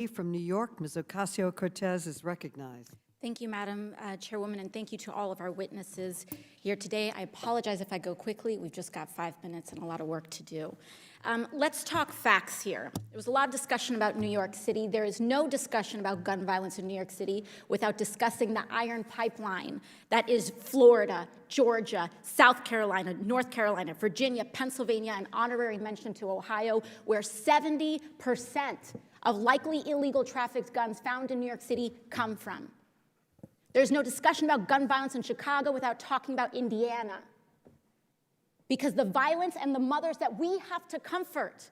From New York, Ms. Ocasio-Cortez is recognized. Thank you, Madam Chairwoman, and thank you to all of our witnesses here today. I apologize if I go quickly. We've just got 5 minutes and a lot of work to do. Let's talk facts here. There was a lot of discussion about New York City. There is no discussion about gun violence in New York City without discussing the iron pipeline that is Florida, Georgia, South Carolina, North Carolina, Virginia, Pennsylvania, and honorary mention to Ohio, where 70% of likely illegal trafficked guns found in New York City come from. There's no discussion about gun violence in Chicago without talking about Indiana, because the violence and the mothers that we have to comfort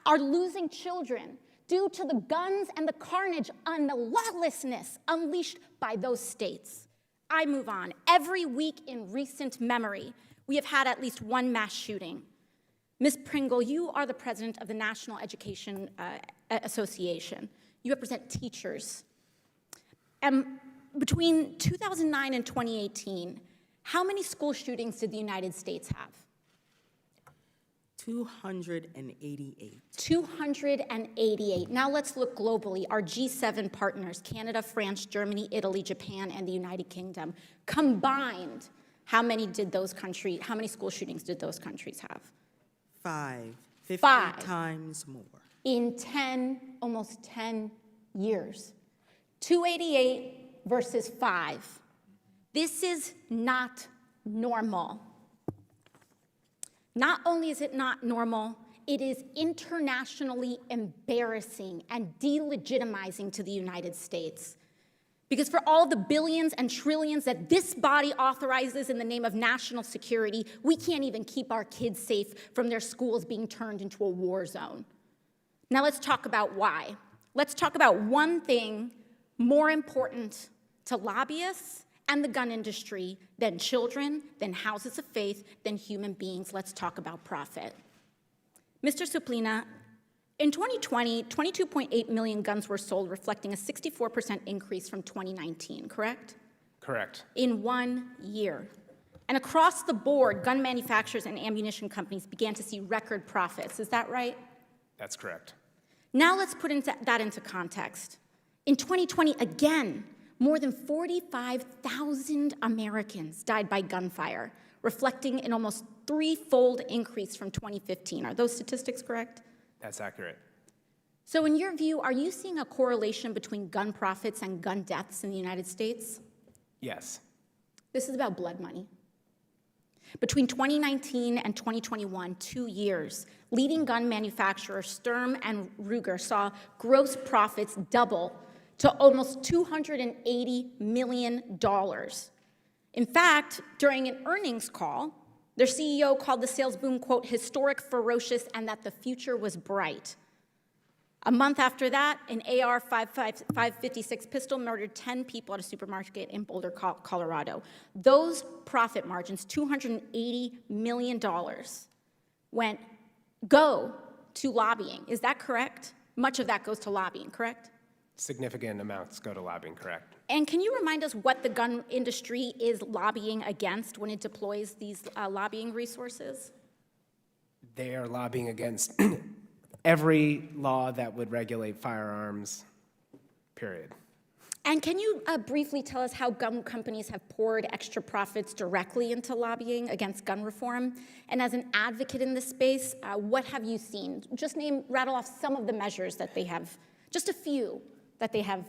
are losing children due to the guns and the carnage and the lawlessness unleashed by those states. I move on. Every week in recent memory, we have had at least one mass shooting. Ms. Pringle, you are the president of the National Education Association. You represent teachers. Between 2009 and 2018, how many school shootings did the United States have? 288. 288. Now let's look globally. Our G7 partners, Canada, France, Germany, Italy, Japan, and the United Kingdom, combined, how many school shootings did those countries have? 5. 50 5. times more. In almost 10 years. 288 versus 5. This is not normal. Not only is it not normal, it is internationally embarrassing and delegitimizing to the United States. Because for all the billions and trillions that this body authorizes in the name of national security, we can't even keep our kids safe from their schools being turned into a war zone. Now let's talk about why. Let's talk about one thing more important to lobbyists and the gun industry than children, than houses of faith, than human beings. Let's talk about profit. Mr. Suplina, in 2020, 22.8 million guns were sold, reflecting a 64% increase from 2019, correct? Correct. In 1 year. And across the board, gun manufacturers and ammunition companies began to see record profits. Is that right? That's correct. Now let's put that into context. In 2020, again, more than 45,000 Americans died by gunfire, reflecting an almost 3-fold increase from 2015. Are those statistics correct? That's accurate. So in your view, are you seeing a correlation between gun profits and gun deaths in the United States? Yes. This is about blood money. Between 2019 and 2021, 2 years, leading gun manufacturers Sturm and Ruger saw gross profits double to almost $280 million. In fact, during an earnings call, their CEO called the sales boom, quote, historic, ferocious, and that the future was bright. A month after that, an AR-556 pistol murdered 10 people at a supermarket in Boulder, Colorado. Those profit margins, $280 million, go to lobbying. Is that correct? Much of that goes to lobbying, correct? Significant amounts go to lobbying, correct. And can you remind us what the gun industry is lobbying against when it deploys these lobbying resources? They are lobbying against every law that would regulate firearms, period. And can you briefly tell us how gun companies have poured extra profits directly into lobbying against gun reform? And as an advocate in this space, what have you seen? Just rattle off some of the measures that they have, just a few that they have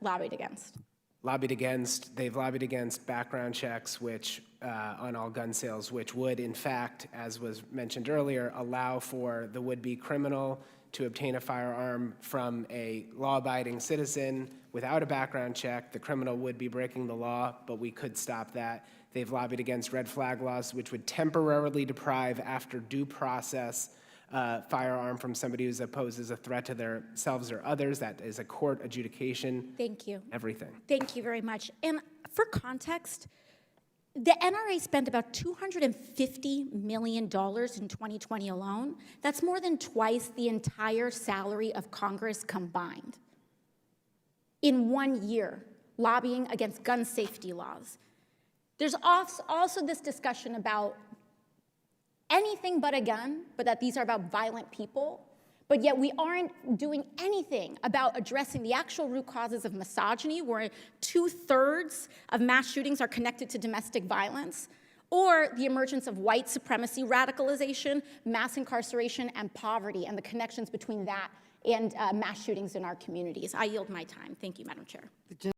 lobbied against. They've lobbied against background checks, which on all gun sales, which would, in fact, as was mentioned earlier, allow for the would-be criminal to obtain a firearm from a law-abiding citizen without a background check. The criminal would be breaking the law, but we could stop that. They've lobbied against red flag laws, which would temporarily deprive, after due process, firearm from somebody who poses a threat to themselves or others. That is a court adjudication. Thank you. Everything. Thank you very much. And for context, the NRA spent about $250 million in 2020 alone. That's more than twice the entire salary of Congress combined. In 1 year, lobbying against gun safety laws. There's also this discussion about anything but a gun, but that these are about violent people. but yet we aren't doing anything about addressing the actual root causes of misogyny, where 2/3 of mass shootings are connected to domestic violence, or the emergence of white supremacy radicalization, mass incarceration, and poverty, and the connections between that and mass shootings in our communities. I yield my time. Thank you, Madam Chair.